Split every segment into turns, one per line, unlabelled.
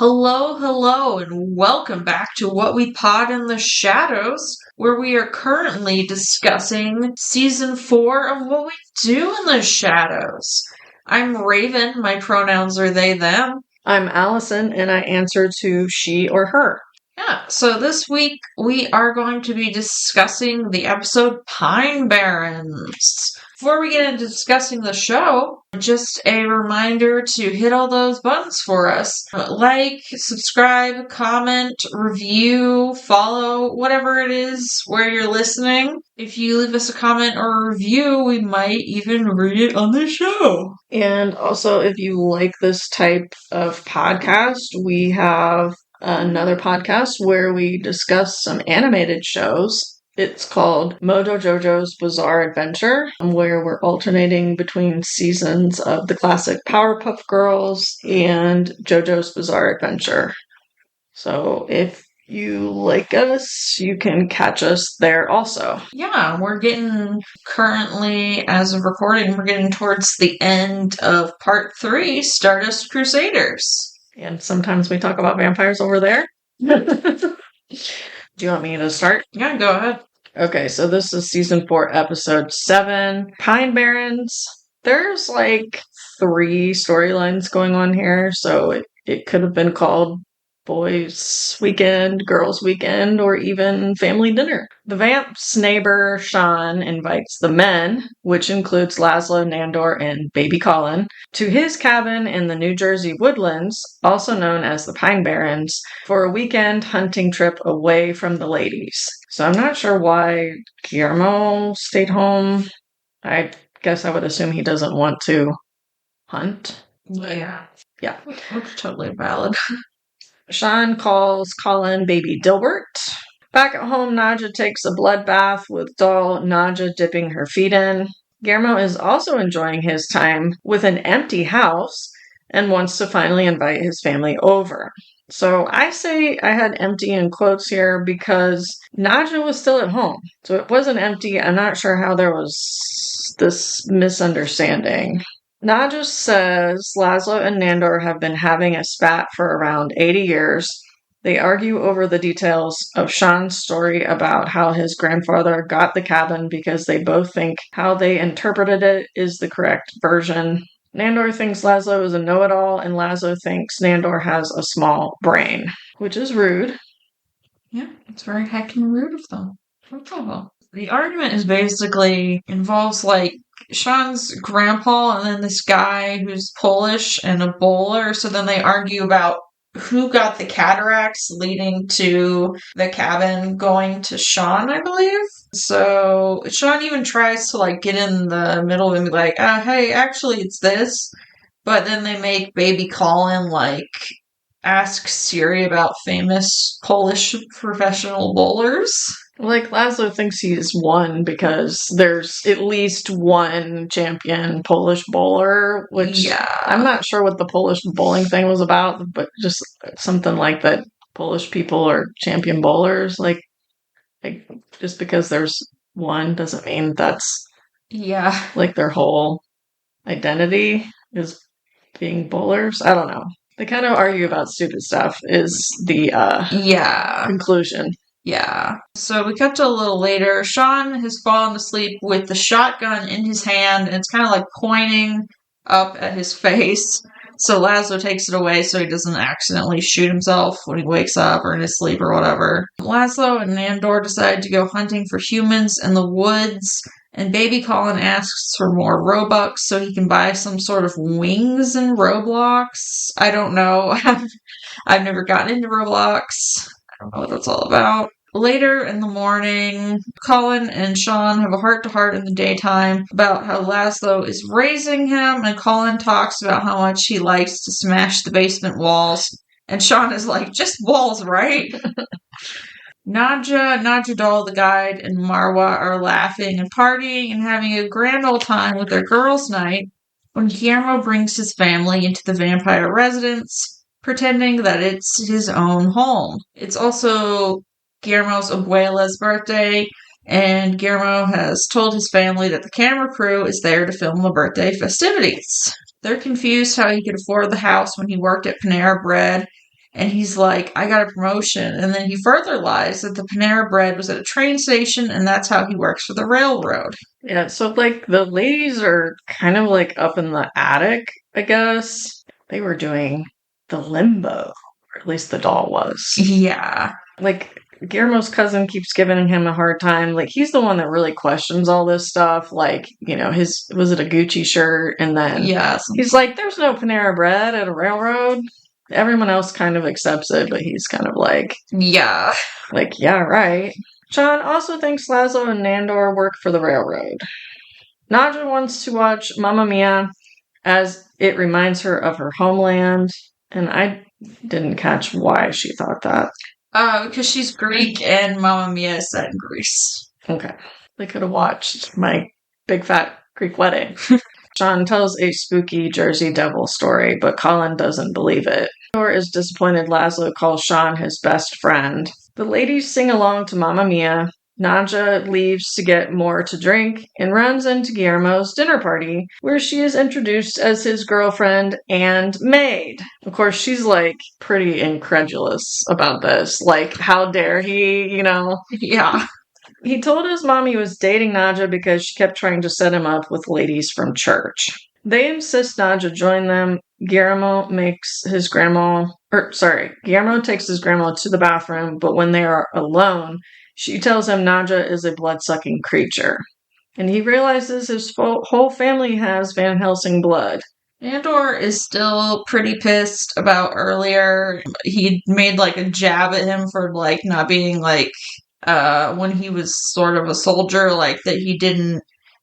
Hello, hello, and welcome back to What We Pod in the Shadows, where we are currently discussing Season 4 of What We Do in the Shadows. I'm Raven, my pronouns are they, them.
I'm Alison, and I answer to she or her.
Yeah, so this week we are going to be discussing the episode Pine Barrens. Before we get into discussing the show, just a reminder to hit all those buttons for us. Like, subscribe, comment, review, follow, whatever it is where you're listening. If you leave us a comment or a review, we might even read it on the show.
And also, if you like this type of podcast, we have another podcast where we discuss some animated shows. It's called Mojo Jojo's Bizarre Adventure, where we're alternating between seasons of the classic Powerpuff Girls and JoJo's Bizarre Adventure. So if you like us, you can catch us there also.
Yeah, we're getting currently, as of recording, we're getting towards the end of part 3, Stardust Crusaders.
And sometimes we talk about vampires over there. Do you want me to start?
Yeah, go ahead.
Okay, so this is season 4, episode 7, Pine Barrens. There's like 3 storylines going on here, so it could have been called Boys Weekend, Girls Weekend, or even Family Dinner. The vamp's neighbor, Sean, invites the men, which includes Laszlo, Nandor, and Baby Colin, to his cabin in the New Jersey woodlands, also known as the Pine Barrens, for a weekend hunting trip away from the ladies. So I'm not sure why Guillermo stayed home. I guess I would assume he doesn't want to hunt.
Yeah.
Yeah.
That's totally valid.
Sean calls Colin Baby Dilbert. Back at home, Nadja takes a bloodbath with doll Nadja dipping her feet in. Guillermo is also enjoying his time with an empty house and wants to finally invite his family over. So I say I had empty in quotes here because Nadja was still at home. So it wasn't empty. I'm not sure how there was this misunderstanding. Nadja says Laszlo and Nandor have been having a spat for around 80 years. They argue over the details of Sean's story about how his grandfather got the cabin because they both think how they interpreted it is the correct version. Nandor thinks Laszlo is a know-it-all, and Laszlo thinks Nandor has a small brain, which is rude.
Yeah, it's very heckin' rude of them. The argument is basically involves like Sean's grandpa and then this guy who's Polish and a bowler. So then they argue about who got the cataracts leading to the cabin going to Sean, I believe. So Sean even tries to like get in the middle and be like, hey, actually it's this. But then they make Baby Colin like ask Siri about famous Polish professional bowlers.
Like, Laszlo thinks he's won because there's at least one champion Polish bowler, which I'm not sure what the Polish bowling thing was about, but just something like that Polish people are champion bowlers. Like just because there's one doesn't mean that's like their whole identity is being bowlers. I don't know. They kind of argue about stupid stuff is the conclusion.
Yeah. So we cut to a little later. Sean has fallen asleep with the shotgun in his hand, and it's kind of like pointing up at his face. So Laszlo takes it away so he doesn't accidentally shoot himself when he wakes up or in his sleep or whatever. Laszlo and Nandor decide to go hunting for humans in the woods, and Baby Colin asks for more Robux so he can buy some sort of wings in Roblox. I don't know. I've never gotten into Roblox. I don't know what that's all about. Later in the morning, Colin and Sean have a heart-to-heart in the daytime about how Laszlo is raising him, and Colin talks about how much he likes to smash the basement walls. And Sean is like, just walls, right? Nadja Doll, the guide, and Marwa are laughing and partying and having a grand old time with their girls' night when Guillermo brings his family into the vampire residence, pretending that it's his own home. It's also Guillermo's abuela's birthday, and Guillermo has told his family that the camera crew is there to film the birthday festivities. They're confused how he could afford the house when he worked at Panera Bread, And he's like, I got a promotion. And then he further lies that the Panera Bread was at a train station and that's how he works for the railroad.
Yeah, so like the ladies are kind of like up in the attic, I guess. They were doing the limbo, or at least the doll was.
Yeah.
Like Guillermo's cousin keeps giving him a hard time. Like he's the one that really questions all this stuff. Like, his was it a Gucci shirt? And then he's like, there's no Panera Bread at a railroad. Everyone else kind of accepts it, but he's kind of like,
yeah,
right. Sean also thinks Laszlo and Nandor work for the railroad. Nadja wants to watch Mamma Mia as it reminds her of her homeland, and I didn't catch why she thought that.
Because she's Greek and Mamma Mia is set in Greece.
Okay. They could have watched my big fat Greek wedding. Sean tells a spooky Jersey Devil story, but Colin doesn't believe it. Nandor is disappointed Laszlo calls Sean his best friend. The ladies sing along to Mamma Mia. Nadja leaves to get more to drink and runs into Guillermo's dinner party, where she is introduced as his girlfriend and maid. Of course, she's like pretty incredulous about this. Like, how dare he,
Yeah.
He told his mom he was dating Nadja because she kept trying to set him up with ladies from church. They insist Nadja join them. Guillermo takes his grandma to the bathroom, but when they are alone, she tells him Nadja is a blood-sucking creature. And he realizes his whole family has Van Helsing blood.
Nandor is still pretty pissed about earlier. He made like a jab at him for like not being like when he was sort of a soldier, like that he didn't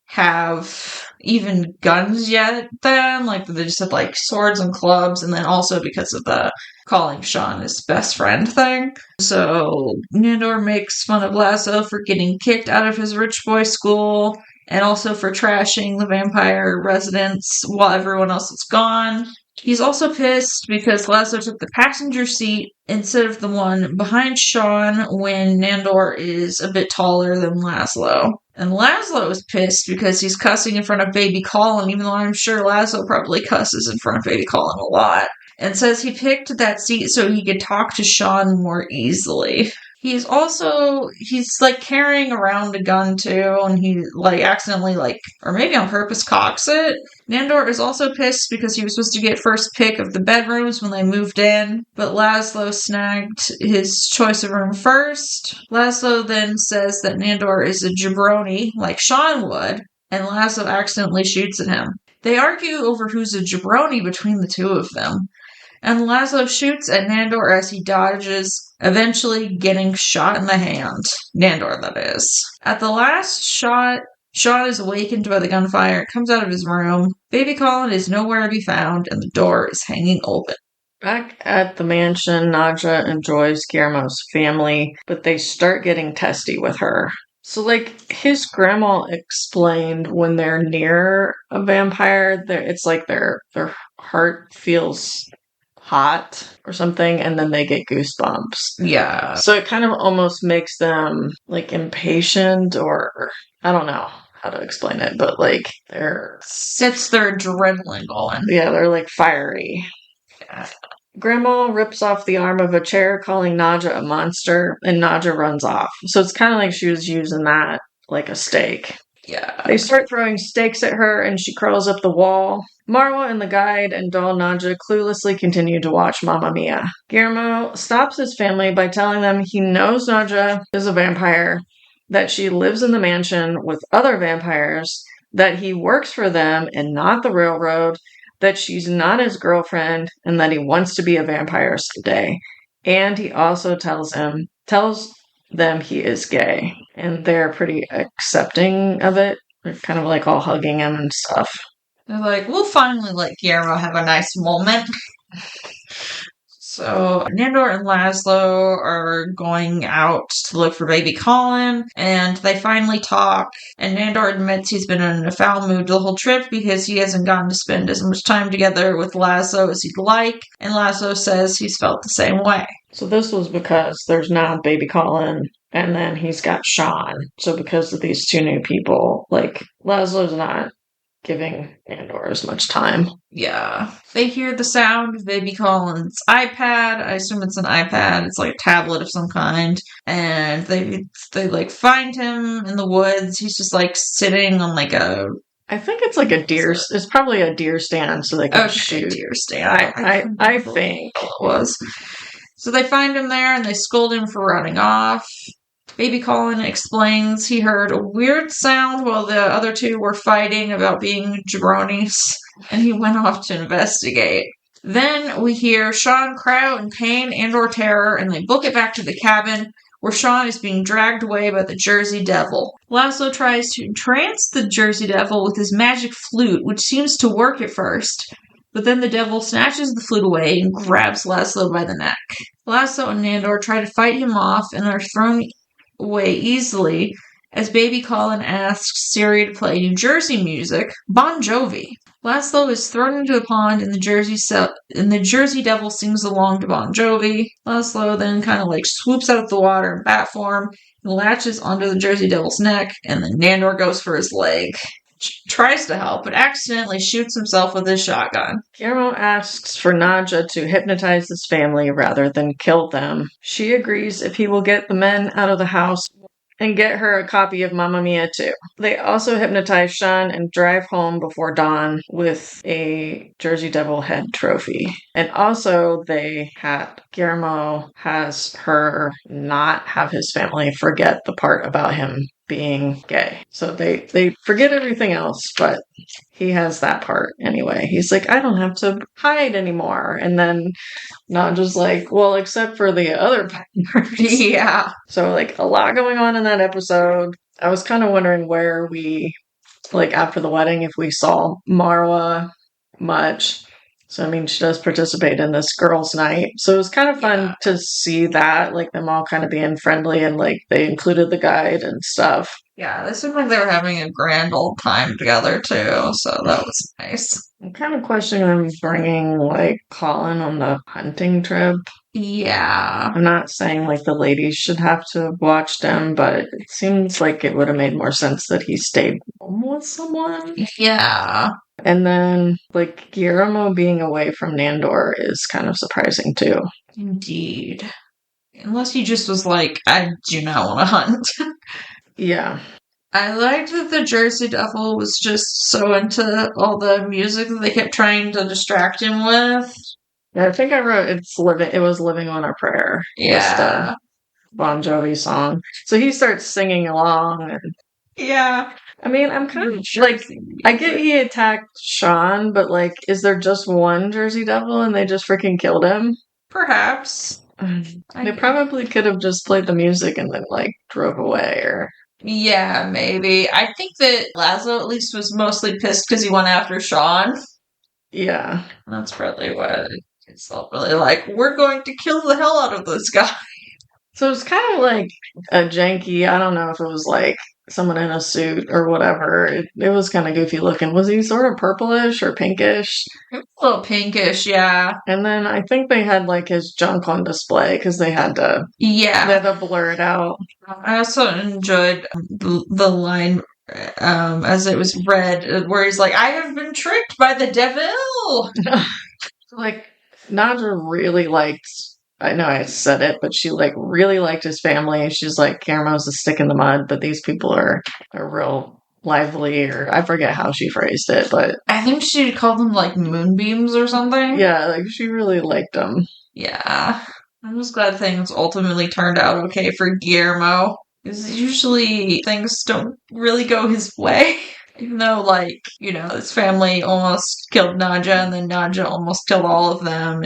have even guns yet then, like they just had like swords and clubs, and then also because of the calling Sean his best friend thing. So Nandor makes fun of Laszlo for getting kicked out of his rich boy school and also for trashing the vampire residence while everyone else is gone. He's also pissed because Laszlo took the passenger seat instead of the one behind Sean when Nandor is a bit taller than Laszlo. And Laszlo is pissed because he's cussing in front of baby Colin, even though I'm sure Laszlo probably cusses in front of baby Colin a lot. And says he picked that seat so he could talk to Sean more easily. He's like carrying around a gun too, and he like accidentally or maybe on purpose cocks it. Nandor is also pissed because he was supposed to get first pick of the bedrooms when they moved in, but Laszlo snagged his choice of room first. Laszlo then says that Nandor is a jabroni, like Sean would, and Laszlo accidentally shoots at him. They argue over who's a jabroni between the two of them. And Laszlo shoots at Nandor as he dodges, eventually getting shot in the hand. Nandor, that is. At the last shot, Sean is awakened by the gunfire and comes out of his room. Baby Colin is nowhere to be found, and the door is hanging open.
Back at the mansion, Nadja enjoys Guillermo's family, but they start getting testy with her. So, his grandma explained when they're near a vampire, it's like their heart feels hot or something, and then they get goosebumps.
Yeah.
So it kind of almost makes them impatient, or I don't know how to explain it, but
sets their adrenaline going.
Yeah, they're fiery. Yeah. Grandma rips off the arm of a chair, calling Nadja a monster, and Nadja runs off. So it's kind of like she was using that like a stake.
Yeah.
They start throwing stakes at her, and she crawls up the wall. Marwa and the guide and doll Nadja cluelessly continue to watch Mamma Mia. Guillermo stops his family by telling them he knows Nadja is a vampire, that she lives in the mansion with other vampires, that he works for them and not the railroad, that she's not his girlfriend, and that he wants to be a vampire someday. And he also tells them he is gay, and they're pretty accepting of it. They're kind of all hugging him and stuff.
They're like, we'll finally let Guillermo have a nice moment. So Nandor and Laszlo are going out to look for baby Colin, and they finally talk, and Nandor admits he's been in a foul mood the whole trip because he hasn't gotten to spend as much time together with Laszlo as he'd like, and Laszlo says he's felt the same way.
So this was because there's now baby Colin, and then he's got Sean. So because of these two new people, Laszlo's not giving Andor as much time.
Yeah. They hear the sound of baby Colin's iPad. I assume it's an iPad. It's like a tablet of some kind. And they like find him in the woods. He's just like sitting on like a
I think it's like a deer. It's probably a deer stand, so they can shoot.
Deer stand.
I think
it was. So they find him there and they scold him for running off. Baby Colin explains he heard a weird sound while the other two were fighting about being jabronis, and he went off to investigate. Then we hear Sean cry out in pain and/or terror, and they book it back to the cabin, where Sean is being dragged away by the Jersey Devil. Laszlo tries to entrance the Jersey Devil with his magic flute, which seems to work at first, but then the devil snatches the flute away and grabs Laszlo by the neck. Laszlo and Nandor try to fight him off and are thrown away easily as baby Colin asks Siri to play New Jersey music, Bon Jovi. Laszlo is thrown into a pond and the Jersey Devil sings along to Bon Jovi. Laszlo then kind of like swoops out of the water in bat form and latches onto the Jersey Devil's neck, and then Nandor goes for his leg. Tries to help, but accidentally shoots himself with his shotgun.
Guillermo asks for Nadja to hypnotize his family rather than kill them. She agrees if he will get the men out of the house and get her a copy of Mamma Mia too. They also hypnotize Sean and drive home before dawn with a Jersey Devil head trophy. And also Guillermo has her not have his family forget the part about him being gay. So they forget everything else, but he has that part anyway. He's like, I don't have to hide anymore. And then Nadja's like, well, except for the other partners.
Yeah.
So like a lot going on in that episode. I was kind of wondering where we, like after the wedding, if we saw Marwa much. So, I mean, she does participate in this girls' night. So it was kind of fun to see that, like them all kind of being friendly and like they included the guide and stuff.
Yeah, they seemed like they were having a grand old time together too, so that was nice.
I'm kind of questioning them bringing like Colin on the hunting trip.
Yeah.
I'm not saying like the ladies should have to watch them, but it seems like it would have made more sense that he stayed home with someone.
Yeah.
And then, like, Guillermo being away from Nandor is kind of surprising, too.
Indeed. Unless he just was like, I do not want to hunt.
Yeah.
I liked that the Jersey Devil was just so into all the music that they kept trying to distract him with.
Yeah, I think I wrote it was Living on a Prayer.
Yeah.
Just a Bon Jovi song. So he starts singing along. And,
yeah.
I mean, I'm kind of like, I get he attacked Sean, but like, is there just one Jersey Devil and they just freaking killed him?
Perhaps.
They probably could have just played the music and then like drove away or...
Yeah, maybe. I think that Laszlo at least was mostly pissed because he went after Sean.
Yeah.
That's probably what it's all really like. We're going to kill the hell out of this guy.
So it's kind of like a janky, I don't know if it was like someone in a suit or whatever. It was kind of goofy looking. Was he sort of purplish or pinkish?
A little pinkish, yeah.
And then I think they had like his junk on display because they had to blur it out.
I also enjoyed the line as it was read where he's like, I have been tricked by the devil.
Like, Nadja really liked, I know I said it, but she like really liked his family. She's like, Guillermo's a stick in the mud, but these people are real lively, or I forget how she phrased it, but
I think she called them like moonbeams or something.
Yeah, like she really liked them.
Yeah. I'm just glad things ultimately turned out okay for Guillermo. Because usually things don't really go his way. Even though, like, you know, his family almost killed Nadja, and then Nadja almost killed all of them.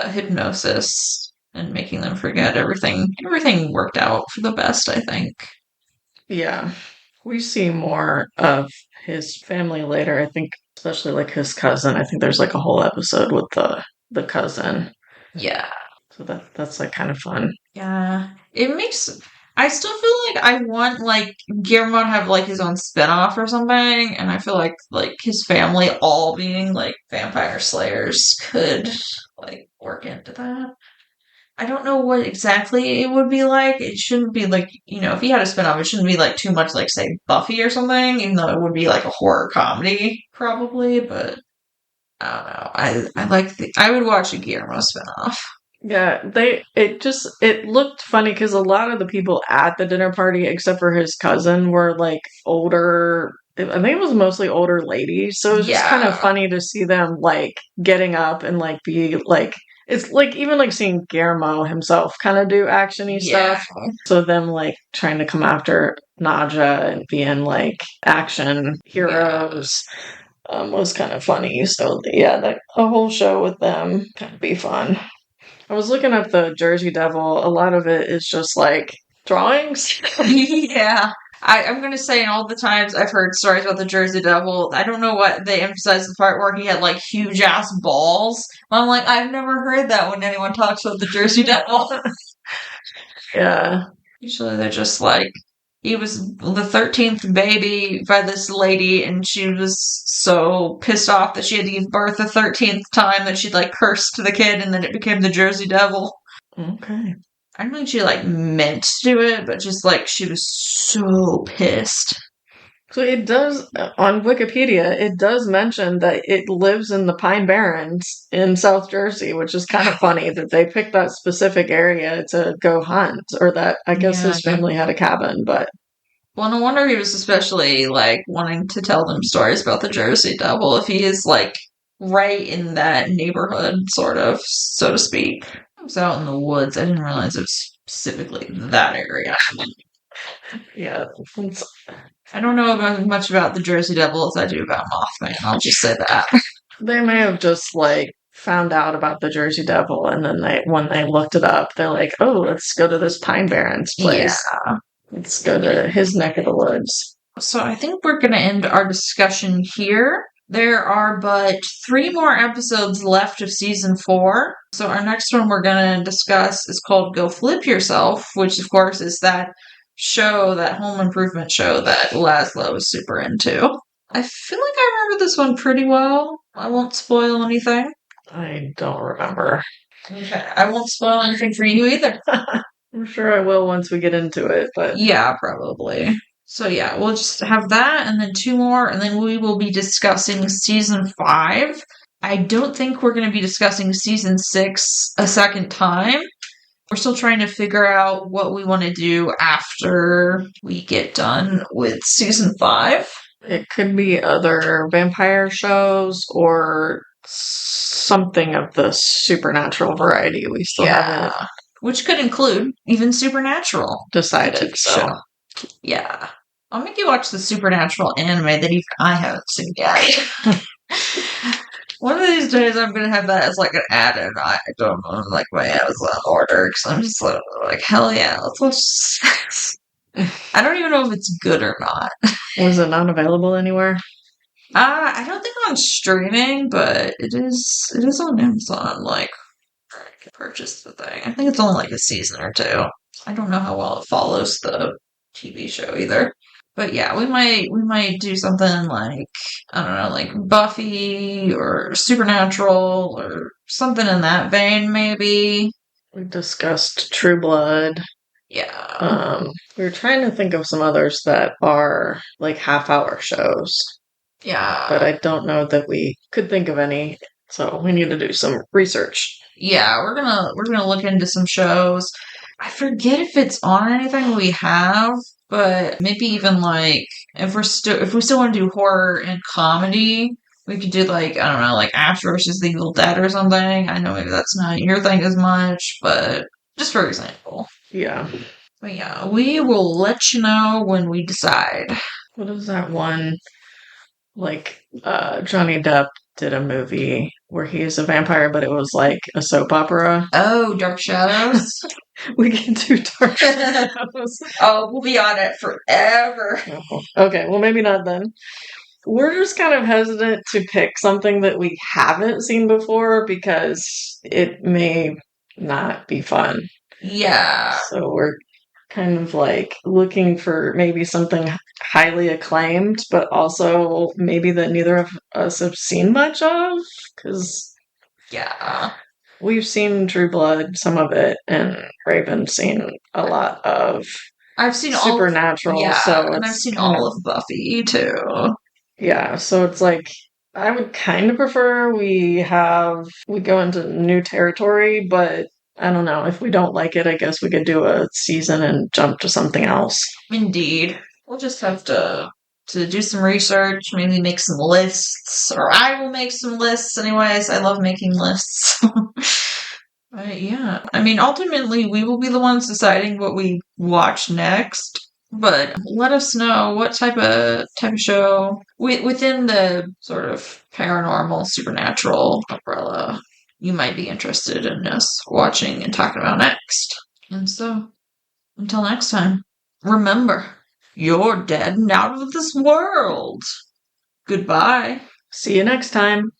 Hypnosis and making them forget everything. Everything worked out for the best, I think.
Yeah. We see more of his family later, I think, especially like his cousin. I think there's like a whole episode with the cousin.
Yeah.
So that's like kind of fun.
Yeah. I still feel like I want like Guillermo to have like his own spinoff or something, and I feel like his family all being like vampire slayers could like work into that. I don't know what exactly it would be like. It shouldn't be like, if he had a spin-off, it shouldn't be like too much like, say, Buffy or something, even though it would be like a horror comedy, probably, but I don't know. I would watch a Guillermo spin-off.
Yeah, it looked funny because a lot of the people at the dinner party, except for his cousin, were like older. I think it was mostly older ladies, so it was just kind of funny to see them like getting up and like be like it's like even like seeing Guillermo himself kind of do actiony stuff. So them like trying to come after Naja and being like action heroes was kind of funny. So yeah, a whole show with them can be fun. I was looking up the Jersey Devil. A lot of it is just like drawings.
Yeah. I'm going to say in all the times I've heard stories about the Jersey Devil, I don't know what they emphasize the part where he had like huge ass balls. I'm like, I've never heard that when anyone talks about the Jersey Devil.
Yeah.
Usually they're just like, he was the 13th baby by this lady, and she was so pissed off that she had to give birth the 13th time that she'd like cursed the kid, and then it became the Jersey Devil.
Okay.
I don't think she like meant to do it, but just like she was so pissed.
So it does, on Wikipedia, it does mention that it lives in the Pine Barrens in South Jersey, which is kind of funny that they picked that specific area to go hunt, or that I guess his family had a cabin, but.
Well, no wonder he was especially like wanting to tell them stories about the Jersey Devil if he is like right in that neighborhood, sort of, so to speak. I was out in the woods. I didn't realize it was specifically that area.
Yeah.
I don't know much about the Jersey Devil as I do about Mothman. I'll just say that.
They may have just like found out about the Jersey Devil, and then when they looked it up, they're like, "Oh, let's go to this Pine Barrens place.
Yeah.
Let's go to his neck of the woods."
So I think we're going to end our discussion here. There are but 3 more episodes left of season 4. So our next one we're going to discuss is called Go Flip Yourself, which of course is that show, that home improvement show that Laszlo is super into. I feel like I remember this one pretty well. I won't spoil anything.
I don't remember.
Okay, I won't spoil anything for you either.
I'm sure I will once we get into it, but.
Yeah, probably. So yeah, we'll just have that and then 2 more, and then we will be discussing season 5. I don't think we're going to be discussing season 6 a second time. We're still trying to figure out what we want to do after we get done with season 5.
It could be other vampire shows or something of the supernatural variety. We still haven't.
Which could include even Supernatural.
Decided, so.
Yeah. I'll make you watch the Supernatural anime that even I haven't seen yet. One of these days I'm going to have that as like an added item on like my Amazon order, because I'm just like, hell yeah, let's watch this. I don't even know if it's good or not.
Was it not available anywhere?
I don't think on streaming, but it is on Amazon, like, I can purchase the thing. I think it's only like a season or 2. I don't know how well it follows the TV show either. But yeah, we might do something like, I don't know, like Buffy or Supernatural or something in that vein, maybe.
We discussed True Blood.
Yeah.
We were trying to think of some others that are like half-hour shows.
Yeah.
But I don't know that we could think of any, so we need to do some research.
Yeah, we're gonna look into some shows. I forget if it's on anything we have, but maybe even like if we still want to do horror and comedy, we could do like, I don't know, like Ash versus the Evil Dead or something. I know maybe that's not your thing as much, but just for example.
Yeah.
But yeah, we will let you know when we decide.
What is that one? Like, Johnny Depp did a movie where he is a vampire, but it was like a soap opera.
Oh, Dark Shadows?
We can do Dark Shadows.
Oh, we'll be on it forever.
Okay, well, maybe not then. We're just kind of hesitant to pick something that we haven't seen before because it may not be fun.
Yeah.
So we're kind of like looking for maybe something highly acclaimed, but also maybe that neither of us have seen much of. Because
yeah,
we've seen True Blood, some of it, and Raven's seen a lot of
I've seen
Supernatural,
yeah,
so
and I've
it's
seen
kind
all
of,
of Buffy too.
yeah, so it's like I would kind of prefer we go into new territory, but I don't know. If we don't like it, I guess we could do a season and jump to something else.
Indeed. We'll just have to do some research, maybe make some lists, or I will make some lists anyways. I love making lists. But yeah, I mean, ultimately, we will be the ones deciding what we watch next. But let us know what type of show within the sort of paranormal, supernatural umbrella you might be interested in us watching and talking about next. And so, until next time, remember, you're dead and out of this world. Goodbye.
See you next time.